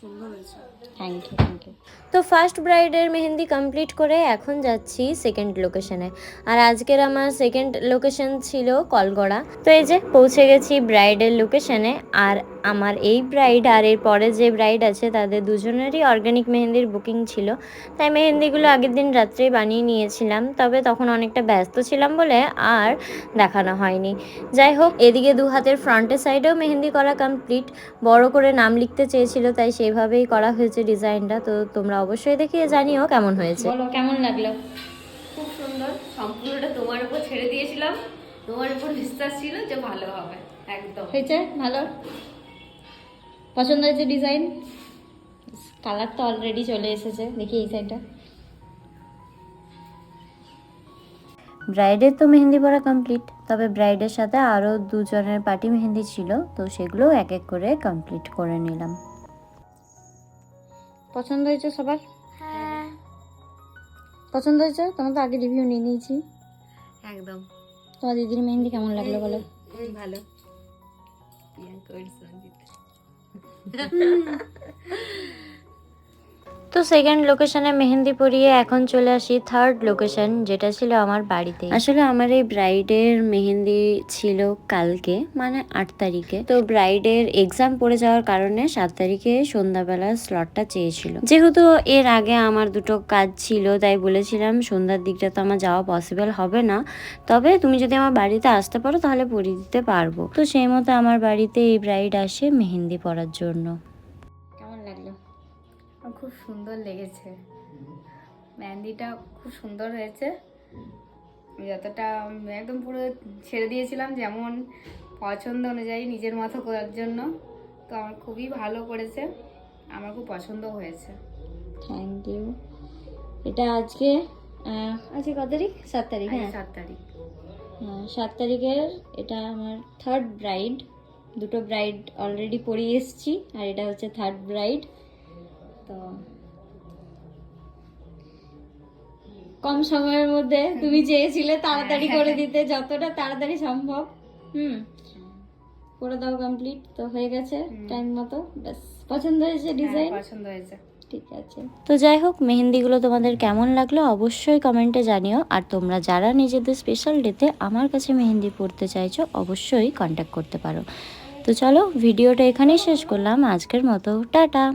সুন্দর হয়েছে। Thank you. তো ফার্স্ট ব্রাইডের মেহেন্দি কমপ্লিট করে এখন যাচ্ছি সেকেন্ড লোকেশনে। আর আজকের আমার সেকেন্ড লোকেশন ছিল কলগড়া। তো এই যে পৌঁছে গেছি ব্রাইডের লোকেশনে। আর আমার এই ব্রাইড আর এর পরে যে ব্রাইড আছে তাদের দুজনেরই অর্গানিক মেহেন্দির বুকিং ছিল, তাই মেহেন্দিগুলো আগের দিন রাত্রেই বানিয়ে নিয়েছিলাম। তবে তখন অনেকটা ব্যস্ত ছিলাম বলে আর দেখানো হয়নি। যাই হোক, এদিকে দু হাতের ফ্রন্টের সাইডেও মেহেন্দি করা কমপ্লিট। বড় করে নাম লিখতে চেয়েছিল, তাই সেইভাবেই করা হয়েছে ডিজাইনটা। তো তোমরা অবশ্যই দেখিয়ে জানিও কেমন হয়েছে। বলো কেমন লাগলো? খুব সুন্দর। সম্পূর্ণটা তোমার উপর ছেড়ে দিয়েছিলাম, তোমার উপর বিশ্বাস ছিল যে ভালো হবে। একদম হয়েছে ভালো? পছন্দ হয়েছে ডিজাইন? কালার তো অলরেডি চলে এসেছে, দেখি এই সাইডটা। ব্রাইডের তো মেহেন্দি পরা কমপ্লিট, তবে ব্রাইডের সাথে আরও দুজনের পার্টি মেহেন্দি ছিল, তো সেগুলো এক এক করে কমপ্লিট করে নিলাম। পছন্দ হয়েছে সবার? হ্যাঁ পছন্দ হয়েছে? তোমার তো আগে রিভিউ নিয়ে নিয়েছি। একদম। তোমার দিদির মেহেন্দি কেমন লাগলো বলো? ভালো। তো সেকেন্ড লোকেশনে মেহেন্দি পরিয়ে এখন চলে আসি থার্ড লোকেশন, যেটা ছিল আমার বাড়িতে। আসলে আমার এই ব্রাইডের মেহেন্দি ছিল কালকে, মানে 8 তারিখে। তো ব্রাইডের এক্সাম পড়ে যাওয়ার কারণে 7 তারিখে সন্ধ্যাবেলা স্লটটা চেয়েছিল। যেহেতু এর আগে আমার দুটো কাজ ছিল, তাই বলেছিলাম সন্ধ্যার দিকটা তো আমার যাওয়া পসিবল হবে না, তবে তুমি যদি আমার বাড়িতে আসতে পারো তাহলে পরিয়ে দিতে পারবো। তো সেই মতো আমার বাড়িতে এই ব্রাইড আসে মেহেন্দি পরার জন্য। কেমন লাগলো? খুব সুন্দর লেগেছে, মেহেন্দিটা খুব সুন্দর হয়েছে। যতটা একদম পুরো ছেড়ে দিয়েছিলাম যেমন পছন্দ অনুযায়ী নিজের মতো করার জন্য, তো আমার খুবই ভালো করেছে, আমার খুব পছন্দ হয়েছে। Thank you. এটা আজকে কত তারিখ? 7 তারিখ। হ্যাঁ 7 তারিখ। 7 তারিখের এটা আমার থার্ড ব্রাইড। দুটো ব্রাইড অলরেডি পরিয়ে এসেছি, আর এটা হচ্ছে থার্ড ব্রাইড। তো কম সময়ের মধ্যে তুমি চেয়েছিলে তাড়াতাড়ি করে দিতে, যতটা তাড়াতাড়ি সম্ভব করে দাও কমপ্লিট। তো হয়ে গেছে টাইম মতো। ব্যাস, পছন্দ হয়েছে ডিজাইন? পছন্দ হয়েছে। ঠিক আছে। তো যাই হোক, মেহেন্দিগুলো তোমাদের কেমন লাগলো অবশ্যই কমেন্টে জানিও। আর তোমরা যারা নিজেদের স্পেশাল ডেতে আমার কাছে মেহেন্দি পড়তে চাইছো অবশ্যই কন্ট্যাক্ট করতে পারো। তো চলো, ভিডিওটা এখানেই শেষ করলাম আজকের মতো। টাটা।